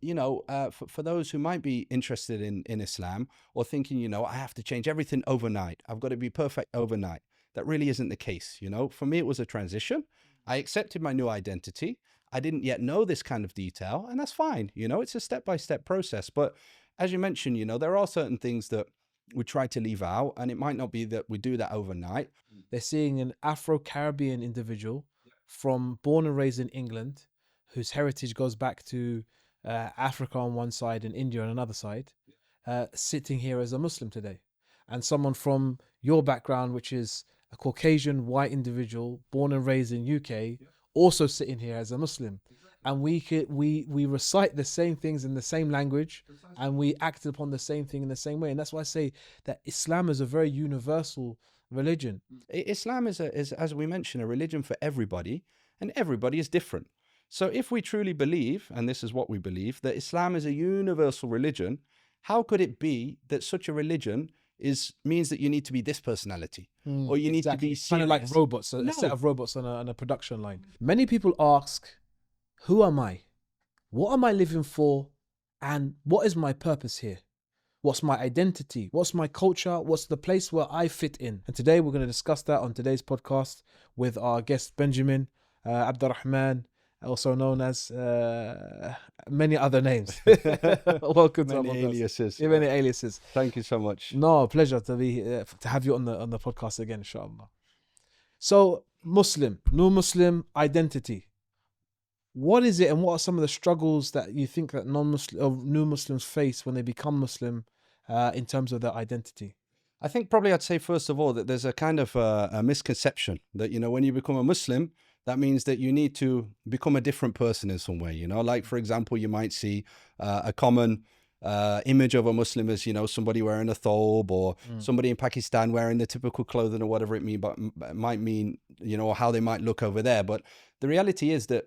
for those who might be interested in Islam or thinking, I have to change everything overnight. I've got to be perfect overnight. That really isn't the case. For me, it was a transition. I accepted my new identity. I didn't yet know this kind of detail, and that's fine. It's a step-by-step process. But as you mentioned, there are certain things that we try to leave out, and it might not be that we do that overnight. They're seeing an Afro-Caribbean individual from born and raised in England, whose heritage goes back to Africa on one side and India on another side, sitting here as a Muslim today. And someone from your background, which is a Caucasian white individual born and raised in UK, also sitting here as a Muslim. And we recite the same things in the same language, and we act upon the same thing in the same way. And that's why I say that Islam is a very universal religion. Islam is, as we mentioned, a religion for everybody, and everybody is different. So if we truly believe, and this is what we believe, that Islam is a universal religion, how could it be that such a religion means that you need to be this personality, or you need to be kind of like robots, a set of robots on a production line? Many people ask, who am I? What am I living for? And what is my purpose here? What's my identity? What's my culture? What's the place where I fit in? And today we're going to discuss that on today's podcast with our guest Benjamin Abdurrahman, also known as many other names. Welcome to our podcast. Aliases. Many aliases. Thank you so much. No, pleasure to have you on the podcast again, inshallah. So, new Muslim identity. What is it, and what are some of the struggles that you think that new Muslims face when they become Muslim in terms of their identity? I think probably I'd say first of all that there's a kind of a misconception that, when you become a Muslim, that means that you need to become a different person in some way. Like, for example, you might see a common image of a Muslim as, somebody wearing a thobe, or somebody in Pakistan wearing the typical clothing, or whatever it might mean, or how they might look over there. But the reality is that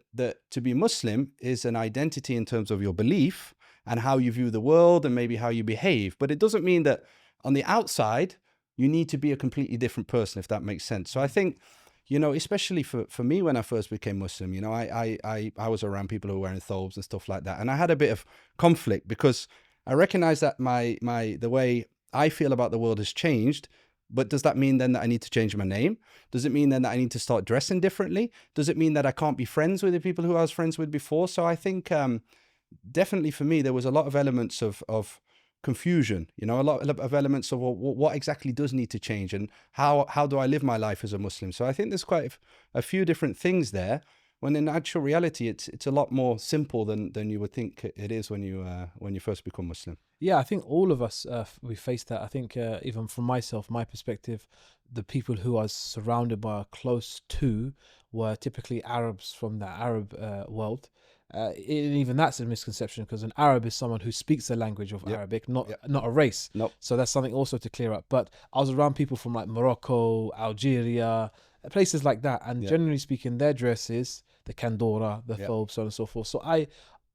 to be Muslim is an identity in terms of your belief and how you view the world and maybe how you behave. But it doesn't mean that on the outside, you need to be a completely different person, if that makes sense. So I think, especially for me, when I first became Muslim, I was around people who were wearing thobes and stuff like that. And I had a bit of conflict because I recognize that the way I feel about the world has changed. But does that mean then that I need to change my name? Does it mean then that I need to start dressing differently? Does it mean that I can't be friends with the people who I was friends with before? So I think definitely for me, there was a lot of elements of confusion, a lot of elements of what exactly does need to change, and how do I live my life as a Muslim. So I think there's quite a few different things there, when in actual reality it's a lot more simple than you would think it is when you first become Muslim. Yeah, I think all of us we face that. I think even from my perspective, the people who I was surrounded by or close to were typically Arabs from the Arab world. And even that's a misconception, because an Arab is someone who speaks the language of Arabic, not a race. Nope. So that's something also to clear up. But I was around people from like Morocco, Algeria, places like that, and generally speaking, their dresses, the kandora, the thobe, so on and so forth. So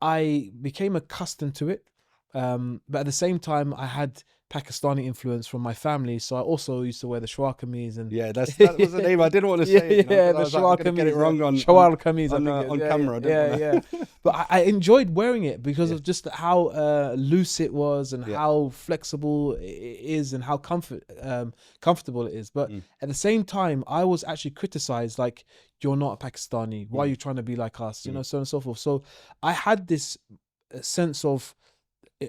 I became accustomed to it, but at the same time, I had Pakistani influence from my family, so I also used to wear the shalwar kameez. And that was the name I didn't want to say. The shalwar kameez. Get it wrong on shalwar kameez on camera. Yeah. But I enjoyed wearing it because of just how loose it was, and how flexible it is, and how comfortable it is. But at the same time, I was actually criticized, like, you're not a Pakistani. Why are you trying to be like us? So on and so forth. So I had this sense of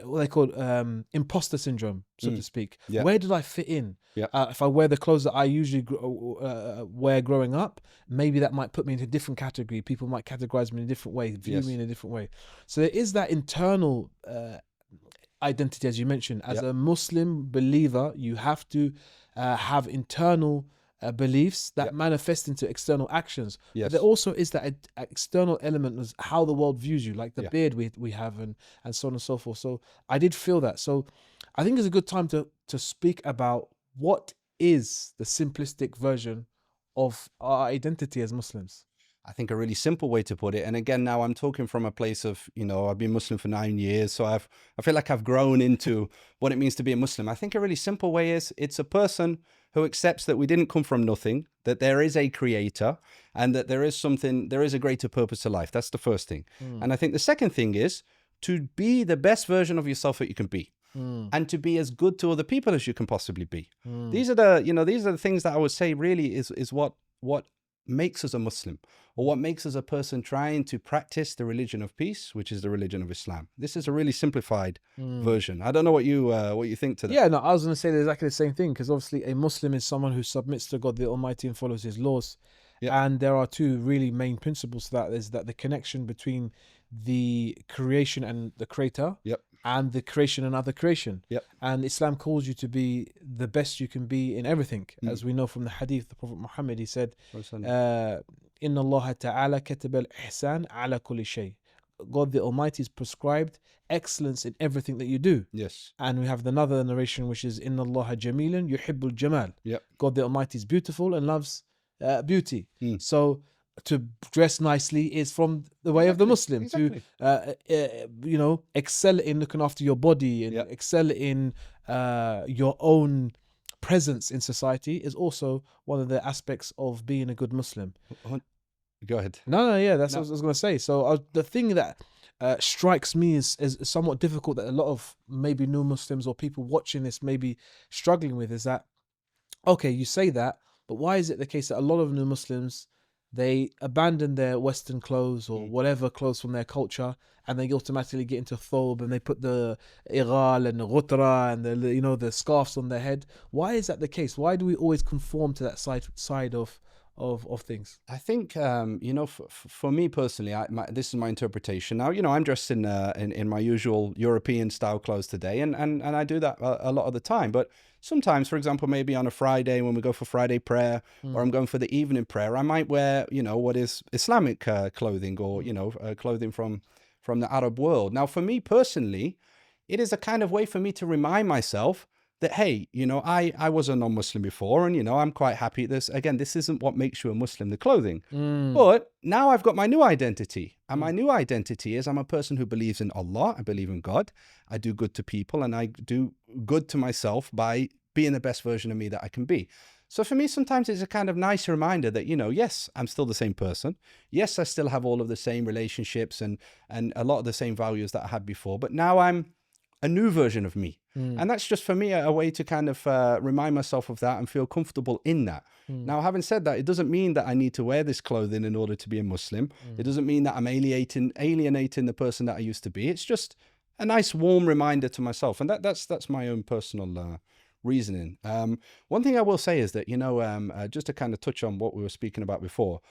what they call imposter syndrome, so to speak. Where did I fit in? If I wear the clothes that I usually wear growing up, maybe that might put me in a different category. People might categorize me in a different way, view me in a different way. So there is that internal identity, as you mentioned. As a Muslim believer, you have to have internal beliefs that manifest into external actions. But there also is that external element of how the world views you, like the beard we have, and so on and so forth. So I did feel that. So I think it's a good time to speak about what is the simplistic version of our identity as Muslims. I think a really simple way to put it, and again, now I'm talking from a place of, I've been Muslim for 9 years, so I feel like I've grown into what it means to be a Muslim. I think a really simple way is, it's a person who accepts that we didn't come from nothing, that there is a creator, and that there is a greater purpose to life. That's the first thing. And I think the second thing is, to be the best version of yourself that you can be. And to be as good to other people as you can possibly be. These are the things that I would say really is what makes us a Muslim, or what makes us a person trying to practice the religion of peace, which is the religion of Islam. This is a really simplified version. I don't know what you think to that. Yeah, no, I was going to say exactly the same thing, because obviously a Muslim is someone who submits to God the Almighty and follows His laws. And there are two really main principles to that. Is that the connection between the creation and the creator, and the creation and other creation. And Islam calls you to be the best you can be in everything. As we know from the hadith, the Prophet Muhammad, he said, Inna Allah ta'ala kataba al-ihsan ala kulli shay. God the Almighty has prescribed excellence in everything that you do. Yes. And we have another narration which is Inna Allah jamilun yuhibbul jamal. God the Almighty is beautiful and loves beauty. So to dress nicely is from the way of the Muslim. Exactly. To excel in looking after your body and excel in your own presence in society is also one of the aspects of being a good Muslim. Go ahead. That's what I was going to say. So the thing that strikes me is somewhat difficult, that a lot of maybe new Muslims or people watching this may be struggling with, is that, okay, you say that, but why is it the case that a lot of new Muslims, they abandon their Western clothes or whatever clothes from their culture, and they automatically get into thobe, and they put the ighal and the ghutra and the scarves on their head? Why is that the case? Why do we always conform to that side of things? I think for me personally, this is my interpretation. Now, I'm dressed in my usual European style clothes today, and I do that a lot of the time. But sometimes, for example, maybe on a Friday when we go for Friday prayer, or I'm going for the evening prayer, I might wear what is Islamic clothing, or clothing from the Arab world. Now, for me personally, it is a kind of way for me to remind myself that, hey, I was a non-Muslim before, and I'm quite happy at this. Again, this isn't what makes you a Muslim, the clothing. But now I've got my new identity, and my new identity is I'm a person who believes in Allah. I believe in God. I do good to people, and I do good to myself by being the best version of me that I can be. So for me, sometimes it's a kind of nice reminder that, yes, I'm still the same person. Yes, I still have all of the same relationships and a lot of the same values that I had before, but now I'm a new version of me. And that's just for me a way to kind of remind myself of that and feel comfortable in that. Now, having said that, it doesn't mean that I need to wear this clothing in order to be a Muslim. It doesn't mean that I'm alienating the person that I used to be. It's just a nice warm reminder to myself. And that's my own personal reasoning. One thing I will say is that, just to kind of touch on what we were speaking about before,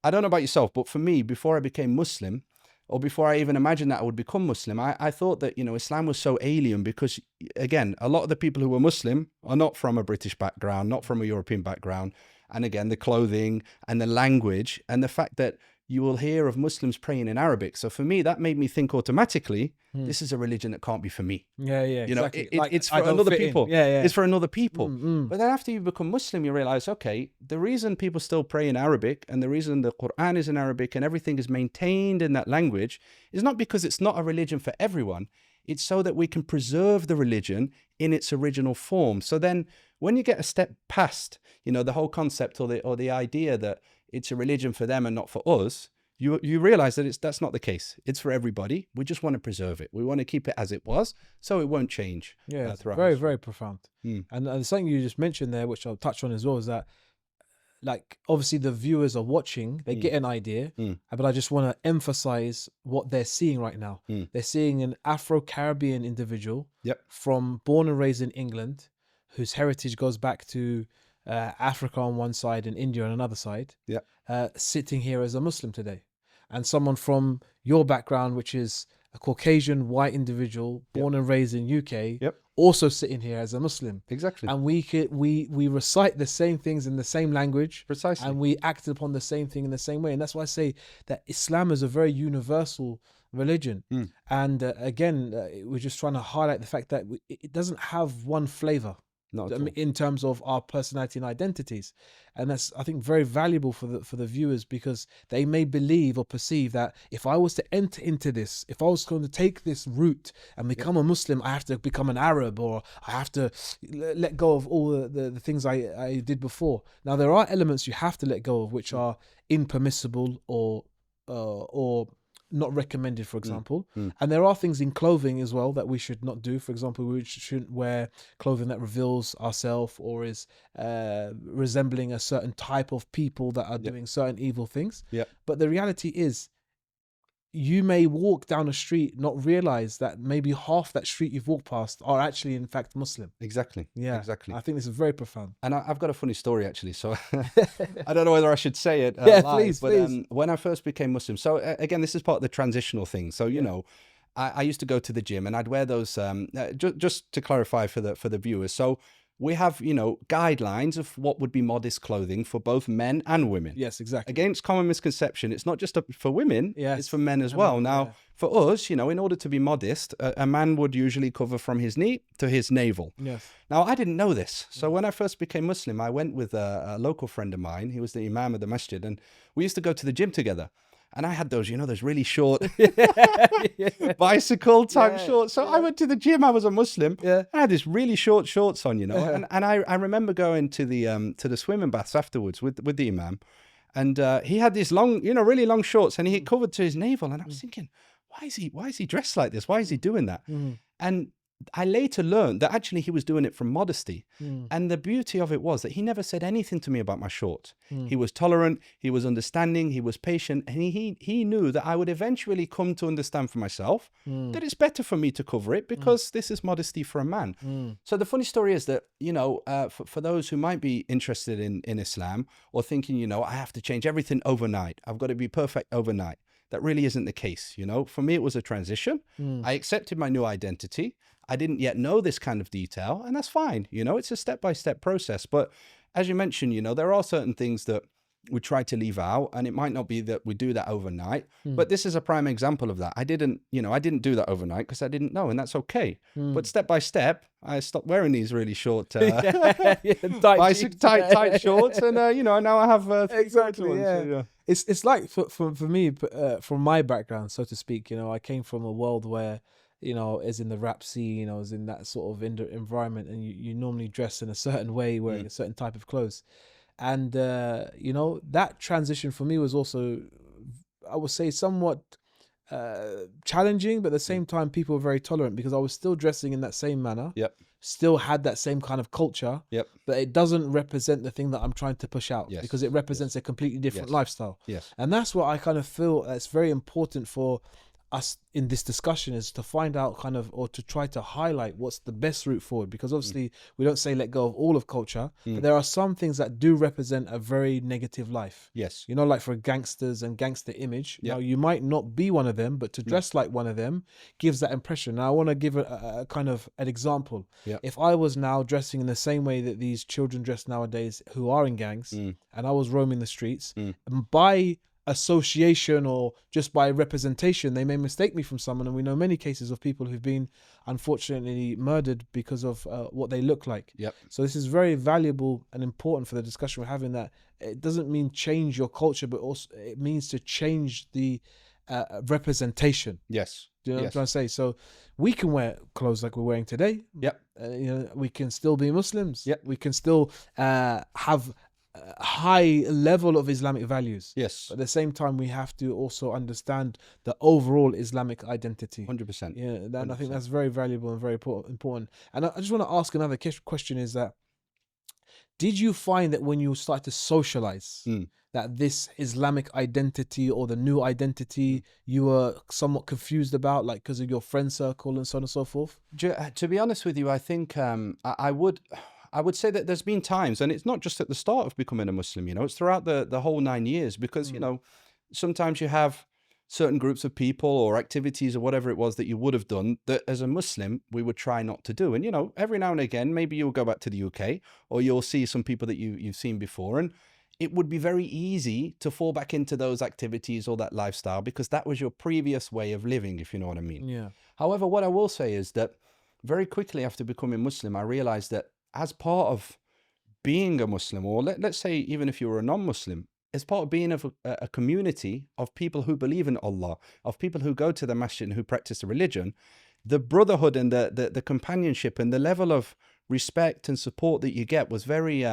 I don't know about yourself, but for me, before I became Muslim, or before I even imagined that I would become Muslim, I thought that, Islam was so alien because, again, a lot of the people who were Muslim are not from a British background, not from a European background. And again, the clothing and the language and the fact that you will hear of Muslims praying in Arabic. So for me, that made me think automatically, this is a religion that can't be for me. Exactly. It's for another people. It's for another people. But then after you become Muslim, you realize, okay, the reason people still pray in Arabic and the reason the Quran is in Arabic and everything is maintained in that language is not because it's not a religion for everyone. It's so that we can preserve the religion in its original form. So then when you get a step past, the whole concept or the idea that it's a religion for them and not for us, you realize that that's not the case. It's for everybody. We just want to preserve it. We want to keep it as it was, so it won't change. It's very, very profound. And something you just mentioned there, which I'll touch on as well, is that, like, obviously the viewers are watching, they get an idea, but I just want to emphasize what they're seeing right now. They're seeing an Afro-Caribbean individual from born and raised in England, whose heritage goes back to Africa on one side and India on another side, sitting here as a Muslim today. And someone from your background, which is a Caucasian white individual born and raised in UK, also sitting here as a Muslim. Exactly. And we recite the same things in the same language. Precisely. And we act upon the same thing in the same way. And that's why I say that Islam is a very universal religion. And again, we're just trying to highlight the fact that it doesn't have one flavor. In terms of our personality and identities, and that's, I think, very valuable for the viewers, because they may believe or perceive that if I was to enter into this, if I was going to take this route and become a Muslim, I have to become an Arab, or I have to let go of all the things I did before. Now, there are elements you have to let go of which are impermissible or not recommended, for example. And there are things in clothing as well that we should not do. For example, we shouldn't wear clothing that reveals ourselves or is resembling a certain type of people that are doing certain evil things. But the reality is, you may walk down a street, not realize that maybe half that street you've walked past are actually, in fact, Muslim. Exactly. Yeah, exactly. I think this is very profound. And I've got a funny story, actually. So I don't know whether I should say it Yeah, live, please. When I first became Muslim, so again, this is part of the transitional thing. So, you know, I used to go to the gym and I'd wear those, just to clarify for the viewers. So we have, you know, guidelines of what would be modest clothing for both men and women. Yes, exactly. Against common misconception, it's not just for women, Yes. it's for men as well. Now, for us, you know, in order to be modest, a man would usually cover from his knee to his navel. Yes. Now, I didn't know this. So when I first became Muslim, I went with a local friend of mine. He was the imam of the masjid, and we used to go to the gym together. And I had those, you know, those really short bicycle type shorts. So I went to the gym. I was a Muslim. I had this really short shorts on, you know. And I remember going to the swimming baths afterwards with the imam. And he had these long, you know, really long shorts, and he covered to his navel. And I was thinking, why is he dressed like this? Why is he doing that? And I later learned that actually he was doing it from modesty. And the beauty of it was that he never said anything to me about my shorts. He was tolerant, he was understanding, he was patient, and he knew that I would eventually come to understand for myself that it's better for me to cover it because this is modesty for a man. So the funny story is that, you know, for those who might be interested in Islam or thinking, you know, I have to change everything overnight, I've got to be perfect overnight. That really isn't the case, you know. For me, it was a transition. I accepted my new identity. I didn't yet know this kind of detail, and that's fine. You know, it's a step-by-step process. But as you mentioned, you know, there are certain things that we try to leave out, and it might not be that we do that overnight. But this is a prime example of that. I didn't do that overnight because I didn't know, and that's okay. But step by step, I stopped wearing these really short, tight shorts, and you know, now I have exactly. ones, Yeah. so, It's like for me, from my background, so to speak. You know, I came from a world where, you know, is in the rap scene, you know, is in that sort of environment, and you normally dress in a certain way, wearing a certain type of clothes. And, you know, that transition for me was also, I would say, somewhat challenging, but at the same time, people were very tolerant because I was still dressing in that same manner. Still had that same kind of culture. But it doesn't represent the thing that I'm trying to push out because it represents a completely different lifestyle. And that's what I kind of feel it's very important for us in this discussion, is to find out kind of, or to try to highlight what's the best route forward, because obviously we don't say let go of all of culture, but there are some things that do represent a very negative life. You know, like for gangsters and gangster image. Now you might not be one of them, but to dress like one of them gives that impression. Now I want to give a kind of an example. If I was now dressing in the same way that these children dress nowadays who are in gangs, and I was roaming the streets, and by association or just by representation they may mistake me from someone, and we know many cases of people who've been unfortunately murdered because of what they look like. So this is very valuable and important for the discussion we're having, that it doesn't mean change your culture, but also it means to change the representation. Do you know what I'm trying to say? So we can wear clothes like we're wearing today. You know, we can still be Muslims. We can still have high level of Islamic values. But at the same time, we have to also understand the overall Islamic identity. 100%. Yeah, and I think that's very valuable and very important. And I just want to ask another question: is that, did you find that when you start to socialize, that this Islamic identity or the new identity you were somewhat confused about, like because of your friend circle and so on and so forth? To be honest with you, I think I would say that there's been times, and it's not just at the start of becoming a Muslim, you know, it's throughout the whole 9 years, because, you know, sometimes you have certain groups of people or activities or whatever it was that you would have done that as a Muslim, we would try not to do. And, you know, every now and again, maybe you'll go back to the UK or you'll see some people that you've seen before, and it would be very easy to fall back into those activities or that lifestyle because that was your previous way of living, if you know what I mean. However, what I will say is that very quickly after becoming Muslim, I realized that as part of being a Muslim, or let's say even if you were a non-Muslim, as part of being of a community of people who believe in Allah, of people who go to the masjid and who practice the religion, the brotherhood and the companionship and the level of respect and support that you get was very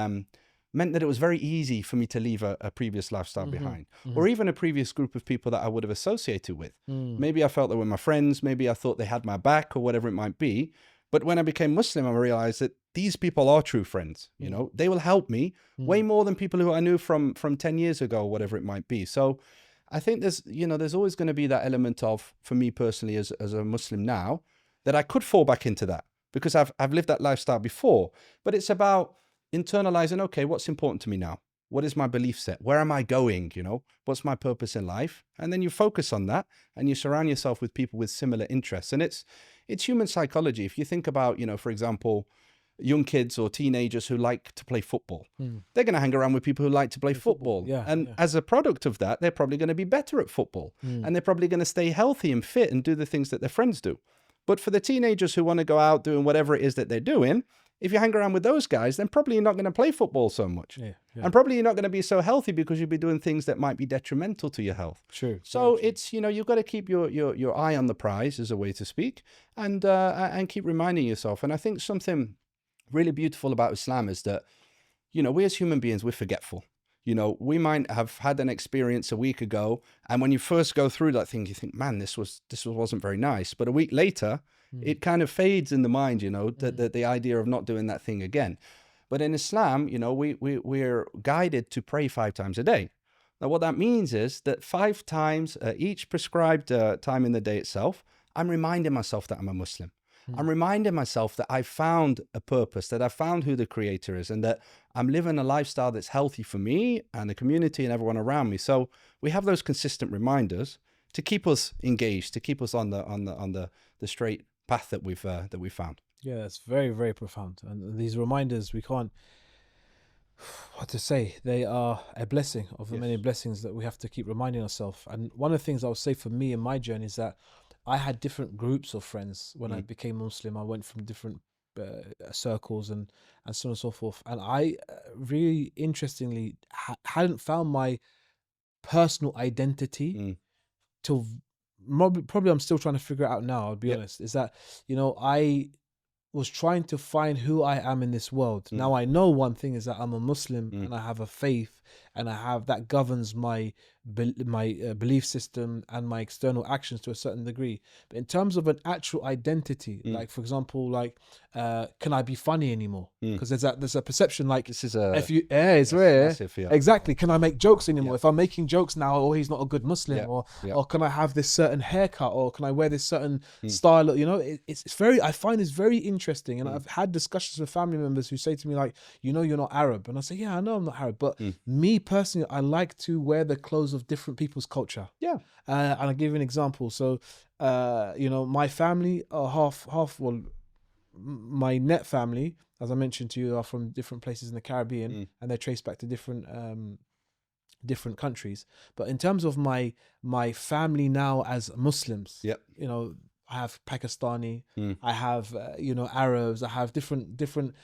meant that it was very easy for me to leave a previous lifestyle behind, or even a previous group of people that I would have associated with. Maybe I felt they were my friends, maybe I thought they had my back or whatever it might be. But when I became Muslim, I realized that these people are true friends. You know, they will help me way more than people who I knew from 10 years ago, or whatever it might be. So I think there's always going to be that element of, for me personally, as a Muslim now, that I could fall back into that because I've lived that lifestyle before. But it's about internalizing, okay, what's important to me now? What is my belief set? Where am I going? You know, what's my purpose in life? And then you focus on that and you surround yourself with people with similar interests. And it's human psychology. If you think about, you know, for example, young kids or teenagers who like to play football, they're going to hang around with people who like to play football. As a product of that, they're probably going to be better at football and they're probably going to stay healthy and fit and do the things that their friends do. But for the teenagers who want to go out doing whatever it is that they're doing, if you hang around with those guys, then probably you're not going to play football so much. And probably you're not going to be so healthy because you'll be doing things that might be detrimental to your health. True. So it's, you know, you've got to keep your eye on the prize, as a way to speak, and keep reminding yourself. And I think something really beautiful about Islam is that, you know, we as human beings, we're forgetful. You know, we might have had an experience a week ago, and when you first go through that thing, you think, man, this wasn't very nice. But a week later, it kind of fades in the mind, you know, the idea of not doing that thing again. But in Islam, you know, we're guided to pray 5 times a day. Now, what that means is that 5 times, each prescribed time in the day itself, I'm reminding myself that I'm a Muslim. I'm reminding myself that I found a purpose, that I found who the creator is, and that I'm living a lifestyle that's healthy for me and the community and everyone around me. So we have those consistent reminders to keep us engaged, to keep us on the straight path that we've found. Yeah, it's very, very profound. And these reminders, we can't, what to say, they are a blessing of the many blessings that we have to keep reminding ourselves. And one of the things I would say for me in my journey is that I had different groups of friends when I became Muslim. I went from different circles and so on and so forth. And I really interestingly hadn't found my personal identity till probably I'm still trying to figure it out now, I'll be honest, is that, you know, I was trying to find who I am in this world. Now I know one thing is that I'm a Muslim and I have a faith, and I have that governs my belief system and my external actions to a certain degree. But in terms of an actual identity, like for example, like can I be funny anymore? Because there's a perception like this is it's rare. Massive, Exactly. Can I make jokes anymore? If I'm making jokes now, oh, he's not a good Muslim, or can I have this certain haircut, or can I wear this certain style? You know, I find this very interesting, and I've had discussions with family members who say to me like, you know, you're not Arab, and I say, yeah, I know I'm not Arab, but me personally, I like to wear the clothes of different people's culture. And I'll give you an example. So, you know, my family are half. Well, my net family, as I mentioned to you, are from different places in the Caribbean, and they're traced back to different countries. But in terms of my family now as Muslims, you know, I have Pakistani, I have you know, Arabs, I have different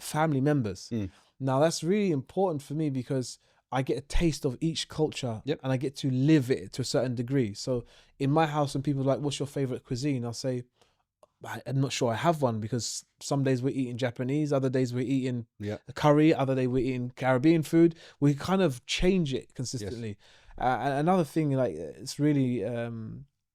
family members. Now that's really important for me because I get a taste of each culture and I get to live it to a certain degree. So in my house, when people are like, what's your favorite cuisine? I'll say, I'm not sure I have one, because some days we're eating Japanese, other days we're eating curry, other day we're eating Caribbean food. We kind of change it consistently. And another thing, like, it's really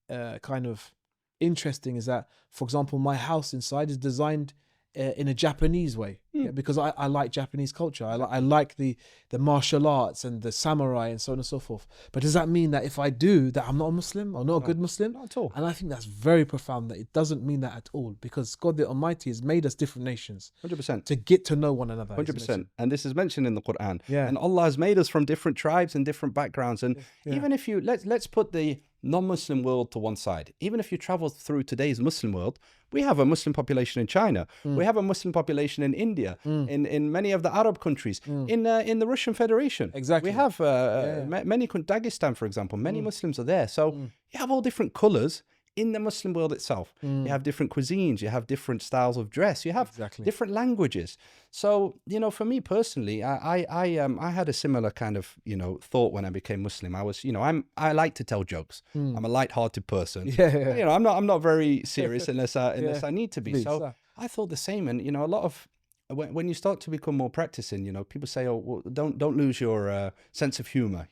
kind of interesting is that, for example, my house inside is designed in a Japanese way, because I like Japanese culture. I like the martial arts and the samurai and so on and so forth. But does that mean that if I do that, I'm not a Muslim or not a good Muslim? Not at all. And I think that's very profound, that it doesn't mean that at all, because God the Almighty has made us different nations 100%. to get to know one another. 100%. And this is mentioned in the Quran. And Allah has made us from different tribes and different backgrounds. And even if you, let's put the non-Muslim world to one side. Even if you travel through today's Muslim world, we have a Muslim population in China. We have a Muslim population in India, in many of the Arab countries, in the Russian Federation. Exactly. We have many, Dagestan, for example, many Muslims are there. So you have all different colors in the Muslim world itself. You have different cuisines, you have different styles of dress, you have different languages. So, you know, for me personally, I had a similar kind of, you know, thought when I became Muslim. I was, you know, I like to tell jokes. I'm a light-hearted person. You know, I'm not very serious unless I need to be. So I thought the same. And, you know, a lot of when you start to become more practicing, people say, oh, well, don't lose your sense of humor,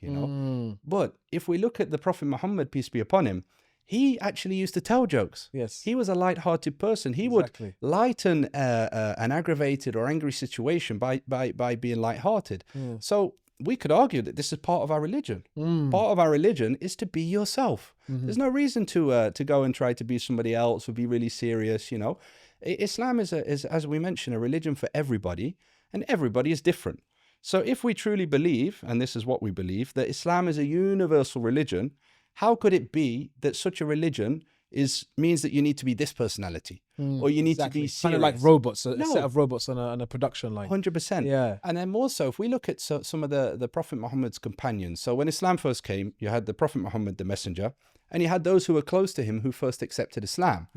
But if we look at the Prophet Muhammad, peace be upon him, he actually used to tell jokes. Yes. He was a light-hearted person. He would lighten an aggravated or angry situation by being light-hearted. So we could argue that this is part of our religion. Part of our religion is to be yourself. There's no reason to go and try to be somebody else or be really serious, Islam is, as we mentioned, a religion for everybody, and everybody is different. So if we truly believe, and this is what we believe, that Islam is a universal religion, how could it be that such a religion means that you need to be this personality or you need to be serious? Kind of like robots, a set of robots on a production line. 100%. Yeah. And then also, if we look at some of the Prophet Muhammad's companions, so when Islam first came, you had the Prophet Muhammad, the messenger, and you had those who were close to him who first accepted Islam.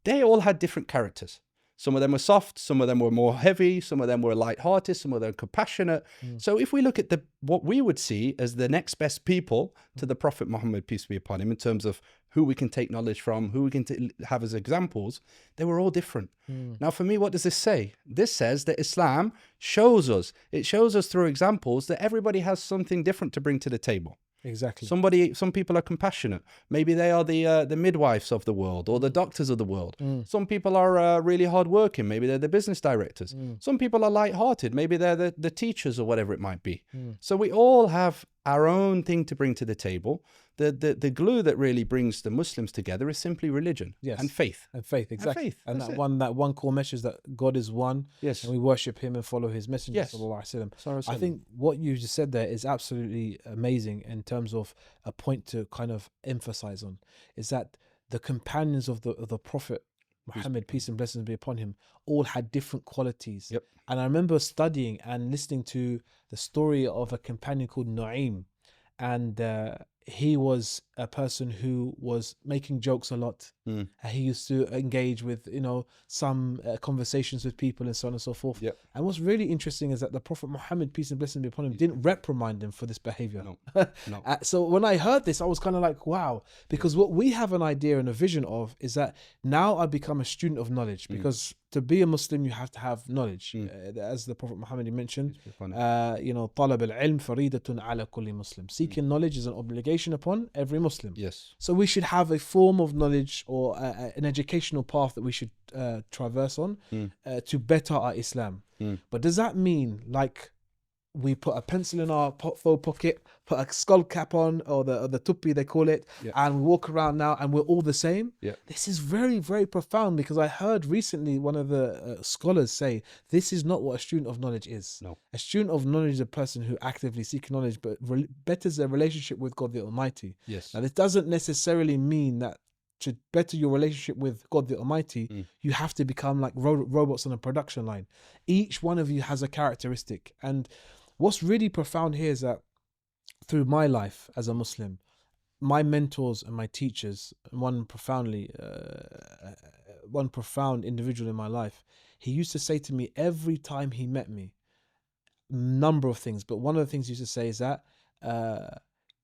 They all had different characters. Some of them were soft, some of them were more heavy, some of them were light-hearted, some of them were compassionate. So if we look at what we would see as the next best people to the Prophet Muhammad, peace be upon him, in terms of who we can take knowledge from, who we can have as examples, they were all different. Now, for me, what does this say? This says that Islam shows us through examples that everybody has something different to bring to the table. Exactly. Some people are compassionate. Maybe they are the midwives of the world or the doctors of the world. Some people are really hardworking. Maybe they're the business directors. Some people are light-hearted. Maybe they're the teachers or whatever it might be. So we all have our own thing to bring to the table. The glue that really brings the Muslims together is simply religion and faith. And faith, exactly. And that one core message that God is one. Yes. And we worship him and follow his messenger. Yes. I think what you just said there is absolutely amazing in terms of a point to kind of emphasize on, is that the companions of the Prophet Muhammad, peace and blessings be upon him, all had different qualities. Yep. And I remember studying and listening to the story of a companion called Nu'aym, and he was a person who was making jokes a lot. He used to engage with, some conversations with people and so on and so forth. Yep. And what's really interesting is that the Prophet Muhammad, peace and blessings be upon him, didn't reprimand him for this behavior. No. So when I heard this, I was kind of like, wow, because what we have an idea and a vision of is that now I become a student of knowledge, because to be a Muslim, you have to have knowledge. As the Prophet Muhammad mentioned, طلب العلم فريدة على كل مسلم. Seeking knowledge is an obligation upon every Muslim. Yes. So we should have a form of knowledge or an educational path that we should traverse on to better our Islam. But does that mean like we put a pencil in our faux pocket, put a skull cap on, or the tupi they call it, and we walk around now and we're all the same? This is very, very profound, because I heard recently one of the scholars say this is not what a student of knowledge is. No. A student of knowledge is a person who actively seeks knowledge but betters their relationship with God the Almighty. Yes. Now this doesn't necessarily mean that to better your relationship with God the Almighty, you have to become like robots on a production line. Each one of you has a characteristic. And what's really profound here is that through my life as a Muslim, my mentors and my teachers, one profound individual in my life, he used to say to me every time he met me, a number of things, but one of the things he used to say is that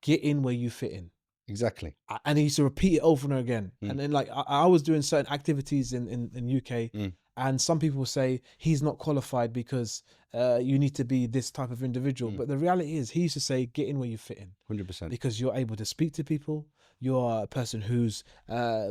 get in where you fit in. Exactly. And he used to repeat it over and over again. And then like I was doing certain activities in UK, and some people will say he's not qualified because you need to be this type of individual. But the reality is, he used to say, get in where you fit in. 100%. Because you're able to speak to people. You're a person who's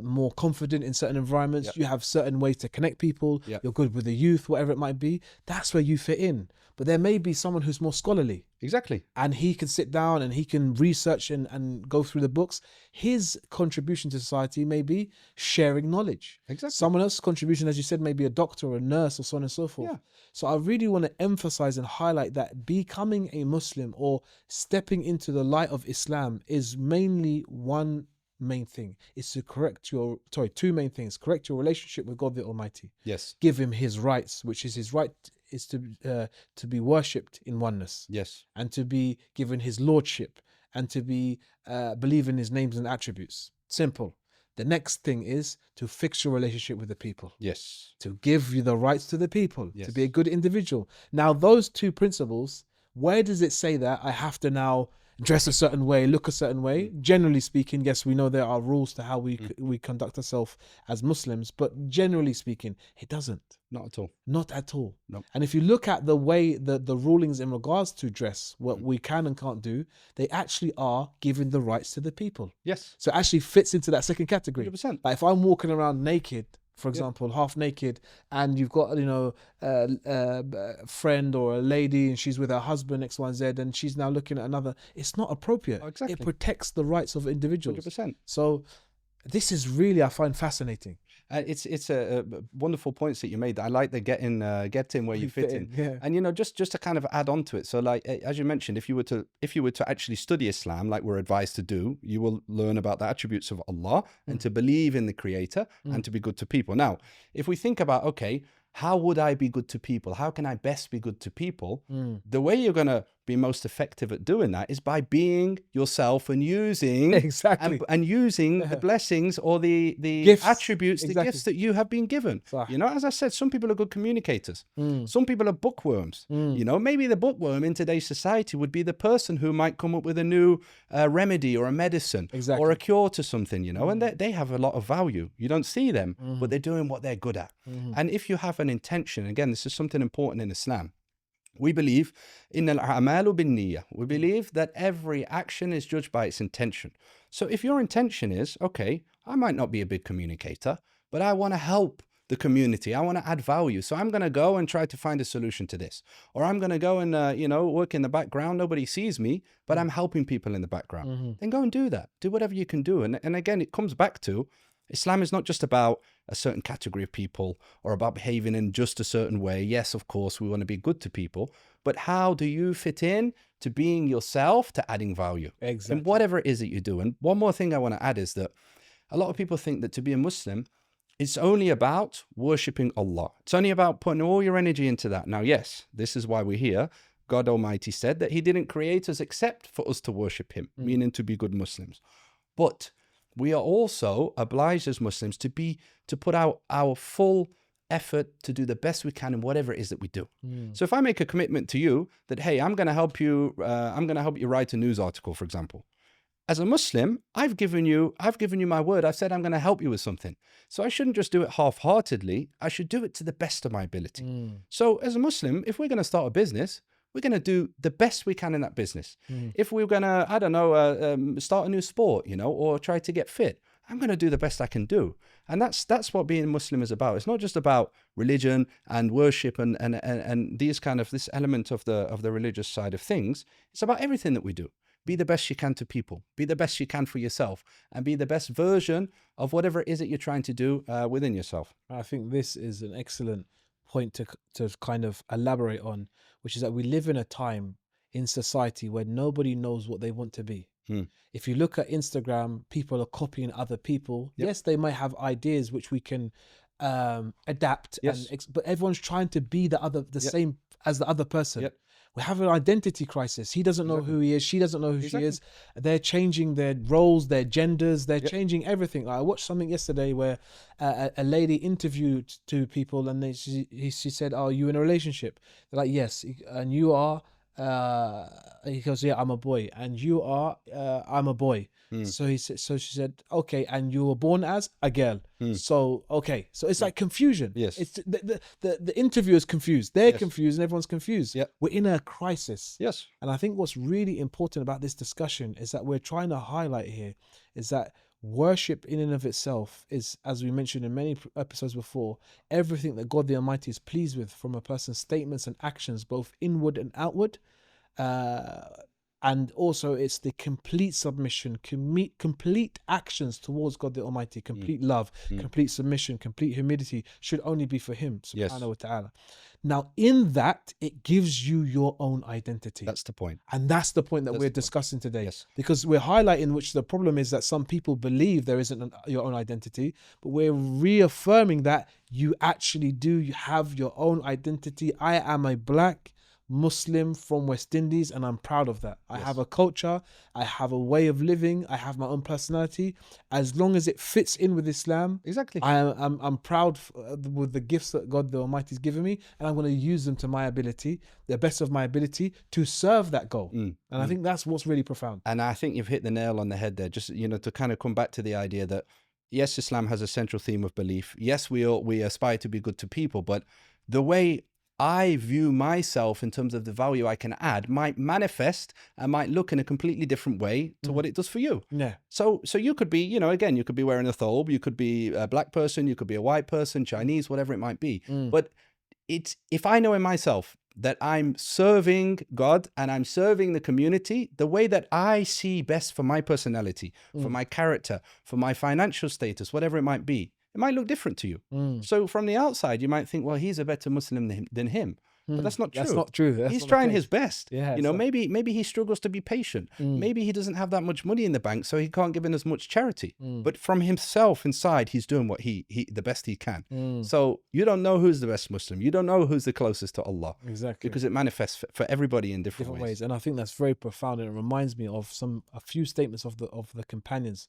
more confident in certain environments. Yep. You have certain ways to connect people. Yep. You're good with the youth, whatever it might be. That's where you fit in. But there may be someone who's more scholarly. Exactly. And he can sit down and he can research and go through the books. His contribution to society may be sharing knowledge. Exactly. Someone else's contribution, as you said, may be a doctor or a nurse or so on and so forth. Yeah. So I really want to emphasize and highlight that becoming a Muslim or stepping into the light of Islam is mainly one main thing. It's to two main things. Correct your relationship with God the Almighty. Yes. Give him his rights, which is his right is to be worshipped in oneness. Yes. And to be given his lordship, and to be believe in his names and attributes. Simple. The next thing is to fix your relationship with the people. Yes. To give you the rights to the people. Yes. To be a good individual. Now, those two principles, where does it say that I have to now dress a certain way, look a certain way. Generally speaking, yes, we know there are rules to how we conduct ourselves as Muslims, but generally speaking, it doesn't. Not at all. Not at all. Nope. And if you look at the way the rulings in regards to dress, what we can and can't do, they actually are giving the rights to the people. Yes. So it actually fits into that second category. 100%. Like if I'm walking around naked, for example, half naked, and you've got, you know, a friend or a lady and she's with her husband, X, Y, and Z, and she's now looking at another, it's not appropriate. Oh, exactly. It protects the rights of individuals. 100%. So this is really, I find fascinating. It's a wonderful points that you made. I like the get in where you fit in. Yeah. And you know, just to kind of add on to it. So like as you mentioned, if you were to actually study Islam, like we're advised to do, you will learn about the attributes of Allah and to believe in the Creator and to be good to people. Now, if we think about, okay, how would I be good to people? How can I best be good to people? The way you're gonna be most effective at doing that is by being yourself and using and using the blessings or the gifts. attributes, the gifts that you have been given. You know, as I said, some people are good communicators. Some people are bookworms. You know, maybe the bookworm in today's society would be the person who might come up with a new remedy or a medicine or a cure to something, you know, and they have a lot of value. You don't see them, but they're doing what they're good at. And if you have an intention, again, this is something important in Islam. We believe in al-a'malu bin-niyyah. We believe that every action is judged by its intention. So if your intention is, okay, I might not be a big communicator, but I want to help the community. I want to add value. So I'm going to go and try to find a solution to this. Or I'm going to go and, you know, work in the background. Nobody sees me, but I'm helping people in the background. Then go and do that. Do whatever you can do. And again, it comes back to Islam is not just about a certain category of people or about behaving in just a certain way. Yes, of course, we want to be good to people, but how do you fit in to being yourself, to adding value? And whatever it is that you do. And one more thing I want to add is that a lot of people think that to be a Muslim, it's only about worshipping Allah. It's only about putting all your energy into that. Now, yes, this is why we're here. God Almighty said that he didn't create us except for us to worship him, meaning to be good Muslims. But we are also obliged as Muslims to put out our full effort to do the best we can in whatever it is that we do. So if I make a commitment to you that, hey, I'm going to help you write a news article, for example. As a Muslim, I've given you my word. I've said I'm going to help you with something. So I shouldn't just do it half-heartedly. I should do it to the best of my ability. So as a Muslim, if we're going to start a business, we're going to do the best we can in that business. If we're going to, I don't know, start a new sport, you know, or try to get fit, I'm going to do the best I can do. And that's what being Muslim is about. It's not just about religion and worship and these kind of, this element of the religious side of things. It's about everything that we do. Be the best you can to people. Be the best you can for yourself. And be the best version of whatever it is that you're trying to do within yourself. I think this is an excellent point to kind of elaborate on, which is that we live in a time in society where nobody knows what they want to be. If you look at Instagram, people are copying other people. Yes, they might have ideas which we can adapt, but everyone's trying to be the same as the other person. We have an identity crisis. He doesn't know who he is. She doesn't know who she is. They're changing their roles, their genders. They're changing everything. I watched something yesterday where a lady interviewed two people and she said, "Are you in a relationship?" They're like, "Yes." And you are? He goes, "Yeah, I'm a boy." And you are? I'm a boy. So she said, "Okay." And you were born as a girl. So, okay. So it's like confusion. It's the interviewer is confused. They're confused and everyone's confused. We're in a crisis. And I think what's really important about this discussion is that we're trying to highlight here is that worship in and of itself is, as we mentioned in many episodes before, everything that God the Almighty is pleased with from a person's statements and actions, both inward and outward. And also it's the complete submission, complete actions towards God the Almighty, complete love, complete submission, complete humility should only be for him, subhanahu wa ta'ala. Now in that, it gives you your own identity. That's the point. And that's the point that we're discussing today. Because we're highlighting, which the problem is that some people believe there isn't your own identity, but we're reaffirming that you actually do. You have your own identity. I am a black Muslim from West Indies, and I'm proud of that. I have a culture, I have a way of living, I have my own personality. As long as it fits in with Islam, Exactly. I'm proud with the gifts that God the Almighty has given me, and I'm going to use them to my ability, the best of my ability, to serve that goal. And I think that's what's really profound. And I think you've hit the nail on the head there. Just, you know, to kind of come back to the idea that yes, Islam has a central theme of belief. Yes, we aspire to be good to people, but the way I view myself in terms of the value I can add might manifest and might look in a completely different way to what it does for you. Yeah. So you could be, you know, again, you could be wearing a thobe, you could be a black person, you could be a white person, Chinese, whatever it might be. But it's, if I know in myself that I'm serving God and I'm serving the community the way that I see best for my personality, for my character, for my financial status, whatever it might be, it might look different to you. So from the outside, you might think, well, he's a better Muslim than him. But that's not true. That's not true. He's trying his best. Yeah, you know, maybe he struggles to be patient. Maybe he doesn't have that much money in the bank, so he can't give in as much charity. But from himself inside, he's doing what he the best he can. So you don't know who's the best Muslim. You don't know who's the closest to Allah. Exactly. Because it manifests for everybody in different ways. And I think that's very profound, and it reminds me of a few statements of the companions.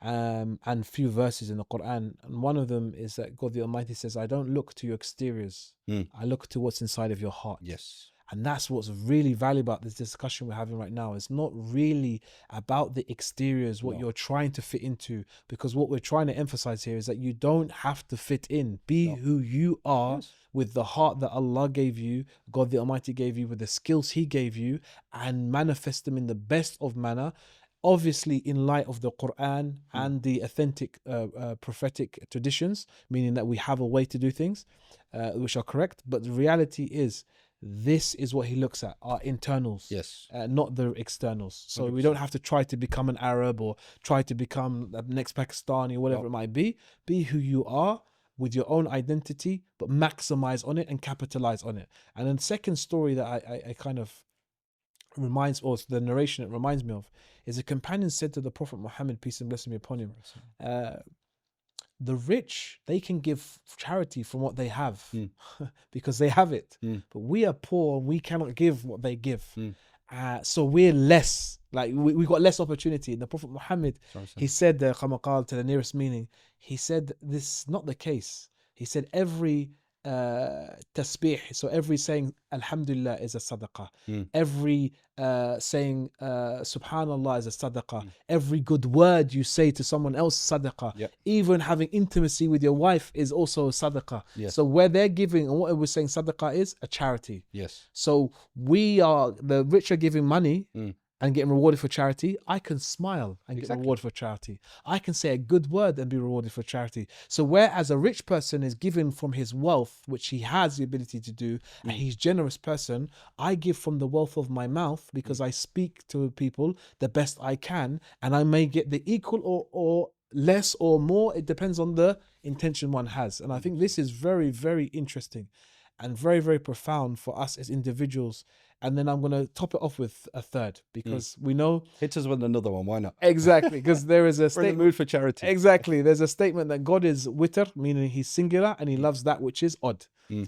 And few verses in the Quran, and one of them is that God the Almighty says, I don't look to your exteriors, I look to what's inside of your heart. Yes. And that's what's really valuable about this discussion we're having right now. It's not really about the exteriors, what you're trying to fit into, because what we're trying to emphasize here is that you don't have to fit in. Be who you are with the heart that Allah gave you, God the Almighty gave you, with the skills He gave you, and manifest them in the best of manner. Obviously, in light of the Quran and the authentic prophetic traditions, meaning that we have a way to do things which are correct. But the reality is, this is what He looks at, our internals, Yes. not the externals. So 100%. we don't have to try to become an Arab or try to become the next Pakistani or whatever it might be. Be who you are with your own identity, but maximize on it and capitalize on it. And then the second story that I kind of reminds, or the narration it reminds me of, is a companion said to the Prophet Muhammad, peace and blessing be upon him, the rich, they can give charity from what they have because they have it, but we are poor and we cannot give what they give. So we're less, like we got less opportunity. And the Prophet Muhammad, he said, to the nearest meaning, he said this is not the case. He said every tasbih, so every saying Alhamdulillah is a sadaqah, every saying Subhanallah is a sadaqah, every good word you say to someone else, sadaqah, even having intimacy with your wife is also a sadaqah. So where they're giving, and what we're saying sadaqah is a charity. So the rich are giving money and getting rewarded for charity. I can smile and get rewarded for charity. I can say a good word and be rewarded for charity. So whereas a rich person is giving from his wealth, which he has the ability to do, and he's a generous person, I give from the wealth of my mouth because I speak to people the best I can, and I may get the equal or less or more. It depends on the intention one has. And I think this is very, very interesting and very, very profound for us as individuals. And then I'm going to top it off with a third, because we know... Hit us with another one, why not? Exactly, because there is a We're statement... in the mood for charity. Exactly, there's a statement that God is witr, meaning He's singular, and He loves that which is odd.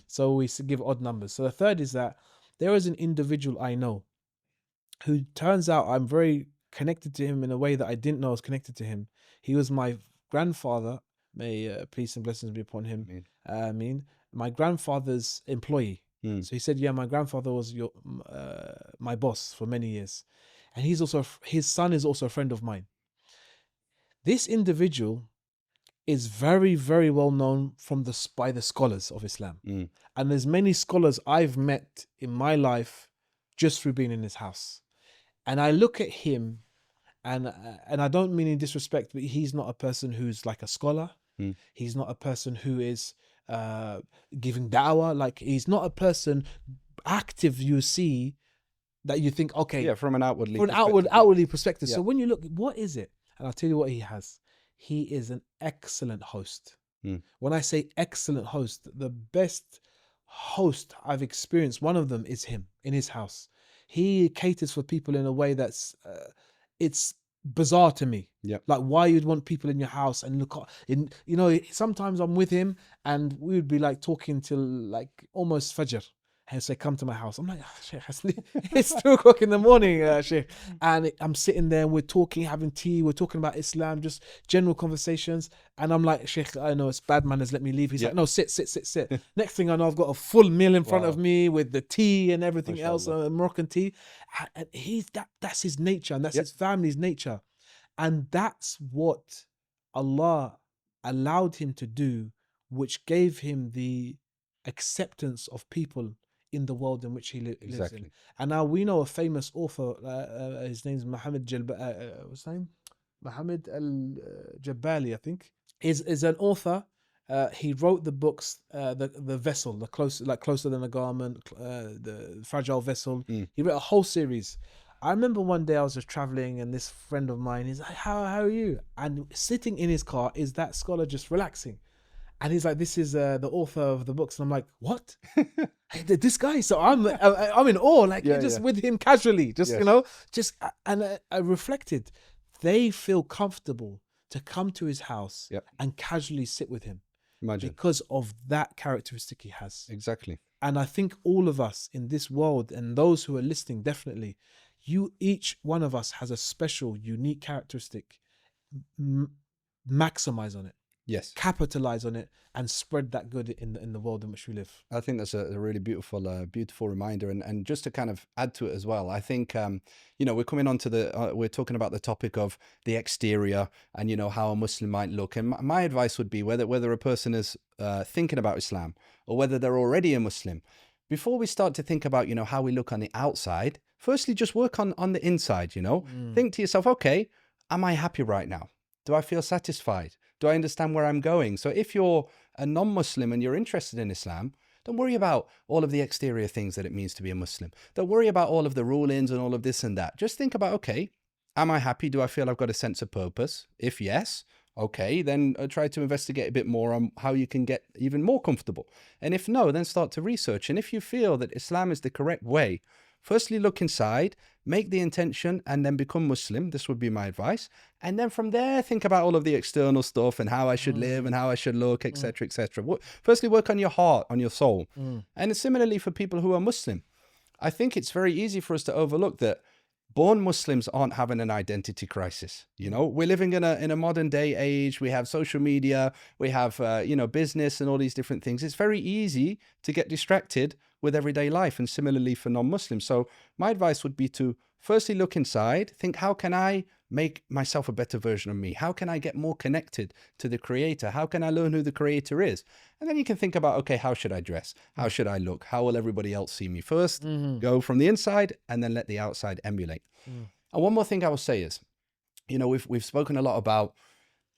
So we give odd numbers. So the third is that there is an individual I know who turns out I'm very connected to him in a way that I didn't know I was connected to him. He was my grandfather, may peace and blessings be upon him. My grandfather's employee. So he said, yeah, my grandfather was my boss for many years. And his son is also a friend of mine. This individual is very, very well known by the scholars of Islam. And there's many scholars I've met in my life just through being in his house. And I look at him, and I don't mean in disrespect, but he's not a person who's like a scholar. He's not a person who is giving da'wah. Like, he's not a person active you see that you think, okay, yeah, from an outwardly perspective. So when you look, what is it? And I'll tell you what he has. He is an excellent host. When I say excellent host, the best host I've experienced, one of them is him in his house. He caters for people in a way that's it's bizarre to me. Like, why you'd want people in your house and look in, sometimes I'm with him and we would be like talking till like almost Fajr. and say, come to my house. I'm like, oh, Sheikh, it's 2 o'clock in the morning, Sheikh. And I'm sitting there and we're talking, having tea. We're talking about Islam, just general conversations. And I'm like, Sheikh, I know it's bad manners. Let me leave. He's like, no, sit. Next thing I know, I've got a full meal in front of me with the tea and everything else, Moroccan tea. And that's his nature, and that's his family's nature. And that's what Allah allowed him to do, which gave him the acceptance of people in the world in which he lives in. And now we know a famous author, his name's Mohammed what's his name? Mohammed al-Jabbali, I think, is an author. He wrote the books, the vessel, closer than a garment, the fragile vessel. He wrote a whole series. I remember one day I was just traveling and this friend of mine, he's like, how are you? And sitting in his car is that scholar just relaxing. And he's like, this is the author of the books. And I'm like, what? This guy. So I'm in awe, like with him casually, and I reflected, they feel comfortable to come to his house and casually sit with him. Imagine. Because of that characteristic he has. Exactly. And I think all of us in this world, and those who are listening, definitely, each one of us has a special, unique characteristic. Maximize on it. Yes. Capitalize on it and spread that good in the world in which we live. I think that's a really beautiful reminder. And just to kind of add to it as well, I think, we're coming on to we're talking about the topic of the exterior and, how a Muslim might look. And my advice would be whether a person is thinking about Islam or whether they're already a Muslim, before we start to think about, how we look on the outside, firstly, just work on the inside, Think to yourself, okay, am I happy right now? Do I feel satisfied? Do I understand where I'm going? So if you're a non-Muslim and you're interested in Islam, don't worry about all of the exterior things that it means to be a Muslim. Don't worry about all of the rulings and all of this and that. Just think about, okay, am I happy? Do I feel I've got a sense of purpose? If yes, okay, then try to investigate a bit more on how you can get even more comfortable. And if no, then start to research. And if you feel that Islam is the correct way, firstly, look inside, make the intention, and then become Muslim. This would be my advice. And then from there, think about all of the external stuff and how I should live and how I should look, etc., etc. Firstly, work on your heart, on your soul. And similarly for people who are Muslim, I think it's very easy for us to overlook that born Muslims aren't having an identity crisis. We're living in a modern day age. We have social media, we have, business and all these different things. It's very easy to get distracted with everyday life, and similarly for non-Muslims. So my advice would be to firstly look inside, think, how can I make myself a better version of me? How can I get more connected to the Creator? How can I learn who the Creator is? And then you can think about, okay, how should I dress? How should I look? How will everybody else see me? First, go from the inside and then let the outside emulate. And one more thing I will say is, we've spoken a lot about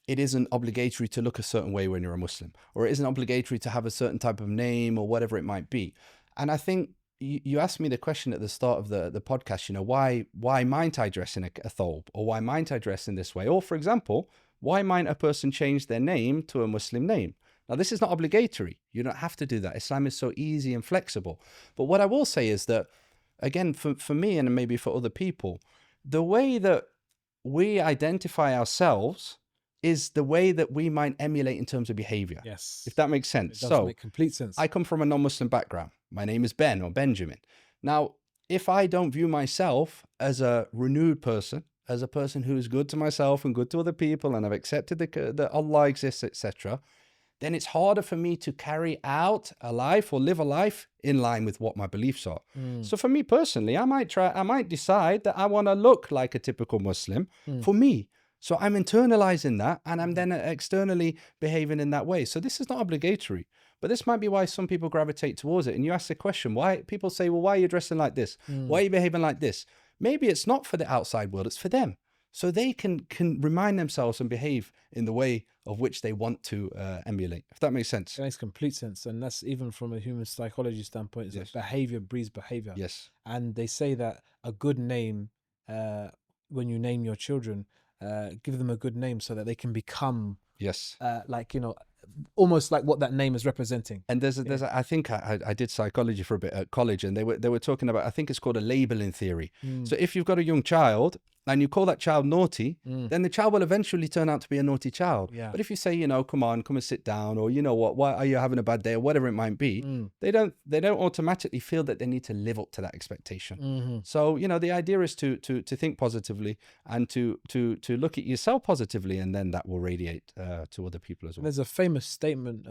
it isn't obligatory to look a certain way when you're a Muslim, or it isn't obligatory to have a certain type of name or whatever it might be. And I think you asked me the question at the start of the podcast, why might I dress in a thobe, or why might I dress in this way? Or for example, why might a person change their name to a Muslim name? Now, this is not obligatory. You don't have to do that. Islam is so easy and flexible. But what I will say is that, again, for me and maybe for other people, the way that we identify ourselves is the way that we might emulate in terms of behavior. Yes. If that makes sense. It does make complete sense. I come from a non-Muslim background. My name is Ben or Benjamin. Now, if I don't view myself as a renewed person, as a person who is good to myself and good to other people, and I've accepted that Allah exists, etc., then it's harder for me to carry out a life or live a life in line with what my beliefs are. So for me personally, I might decide that I want to look like a typical Muslim for me. So I'm internalizing that, and I'm then externally behaving in that way. So this is not obligatory, but this might be why some people gravitate towards it. And you ask the question, why people say, well, why are you dressing like this? Why are you behaving like this? Maybe it's not for the outside world, it's for them. So they can remind themselves and behave in the way of which they want to emulate, if that makes sense. It makes complete sense. And that's even from a human psychology standpoint, it's like behavior breeds behavior. Yes. And they say that a good name, when you name your children, give them a good name so that they can become almost like what that name is representing. And I think I did psychology for a bit at college, and they were talking about, I think it's called a labeling theory. So if you've got a young child and you call that child naughty, then the child will eventually turn out to be a naughty child. Yeah. But if you say, come on, come and sit down, or you know what, why are you having a bad day, or whatever it might be, they don't automatically feel that they need to live up to that expectation. So, the idea is to think positively and to look at yourself positively, and then that will radiate to other people as well. There's a famous statement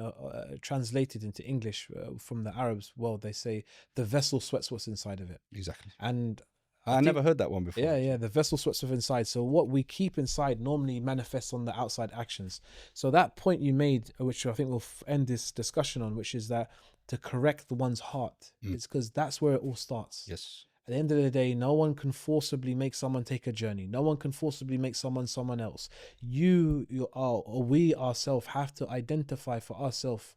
translated into English from the Arabs world. They say the vessel sweats what's inside of it. Exactly. And I never heard that one before. Yeah. The vessel sweats what's inside. So what we keep inside normally manifests on the outside actions. So that point you made, which I think we'll end this discussion on, which is that to correct one's heart, it's because that's where it all starts. Yes. At the end of the day, no one can forcibly make someone take a journey. No one can forcibly make someone else. We ourselves have to identify for ourselves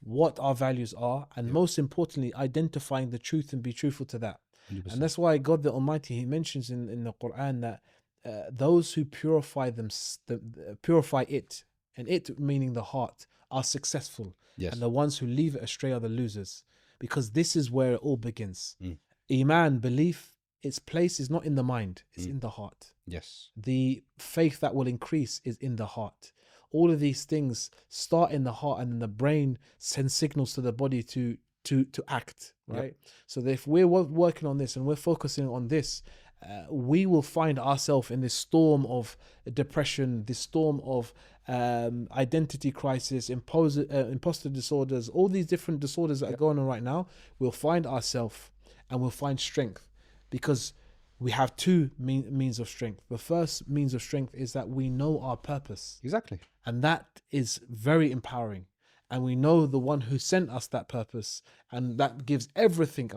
what our values are, and most importantly, identifying the truth and be truthful to that. 100%. And that's why God the Almighty, He mentions in the Quran that those who purify it, and it meaning the heart, are successful. Yes. And the ones who leave it astray are the losers, because this is where it all begins. Iman, belief, its place is not in the mind, it's in the heart. Yes. The faith that will increase is in the heart. All of these things start in the heart, and then the brain sends signals to the body to act, right? Yep. So that if we're working on this and we're focusing on this, we will find ourselves in this storm of depression, this storm of identity crisis, imposter disorders, all these different disorders that are going on right now. We'll find ourselves and we'll find strength, because we have two means of strength. The first means of strength is that we know our purpose. Exactly. And that is very empowering. And we know the one who sent us that purpose, and that gives everything,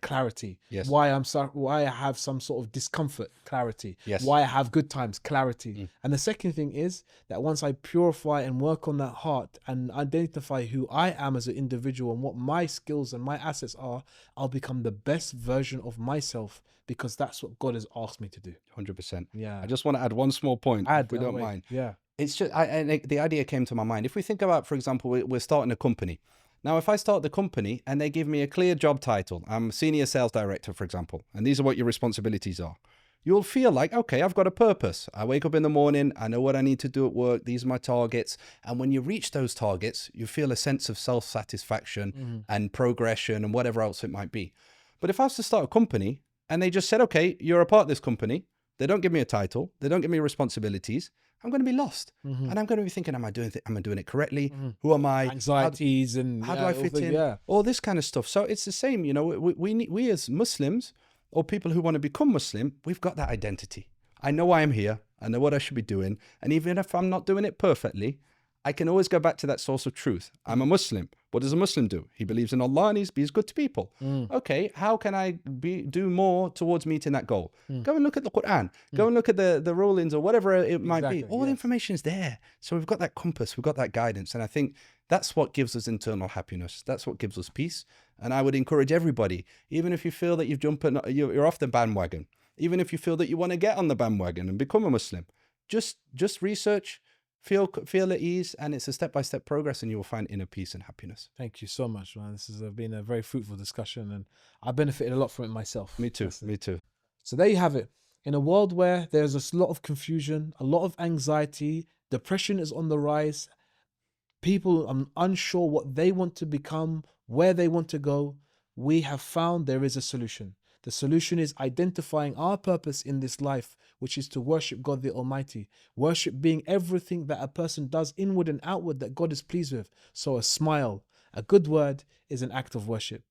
clarity. Yes. Why I have some sort of discomfort, clarity. Yes. Why I have good times, clarity. And the second thing is that once I purify and work on that heart and identify who I am as an individual and what my skills and my assets are, I'll become the best version of myself, because that's what God has asked me to do. 100%. Yeah. I just want to add one small point, if we don't mind. Yeah. It's just, the idea came to my mind. If we think about, for example, we're starting a company. Now, if I start the company and they give me a clear job title, I'm senior sales director, for example, and these are what your responsibilities are, you'll feel like, okay, I've got a purpose. I wake up in the morning, I know what I need to do at work, these are my targets. And when you reach those targets, you feel a sense of self-satisfaction and progression and whatever else it might be. But if I was to start a company and they just said, okay, you're a part of this company, they don't give me a title, they don't give me responsibilities, I'm going to be lost. And I'm going to be thinking, am I doing it correctly? Who am I? Anxieties how do I fit in? Yeah. All this kind of stuff. So it's the same, we as Muslims, or people who want to become Muslim, we've got that identity. I know I am here. I know what I should be doing. And even if I'm not doing it perfectly, I can always go back to that source of truth. I'm a Muslim. What does a Muslim do? He believes in Allah and he's good to people. Okay, how can I do more towards meeting that goal? Go and look at the Quran. Go and look at the rulings or whatever it might be. All the information is there. So we've got that compass, we've got that guidance. And I think that's what gives us internal happiness. That's what gives us peace. And I would encourage everybody, even if you feel that you're off the bandwagon, even if you feel that you want to get on the bandwagon and become a Muslim, just research, feel at ease, and it's a step-by-step progress, and you will find inner peace and happiness. Thank you so much, man. This has been a very fruitful discussion, and I benefited a lot from it myself. Me too. So there you have it. In a world where there's a lot of confusion, a lot of anxiety, depression is on the rise, people are unsure what they want to become, where they want to go, we have found there is a solution. The solution is identifying our purpose in this life, which is to worship God the Almighty. Worship being everything that a person does inward and outward that God is pleased with. So a smile, a good word is an act of worship.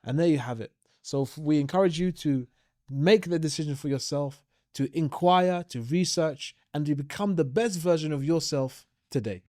And there you have it. So we encourage you to make the decision for yourself, to inquire, to research, and to become the best version of yourself today.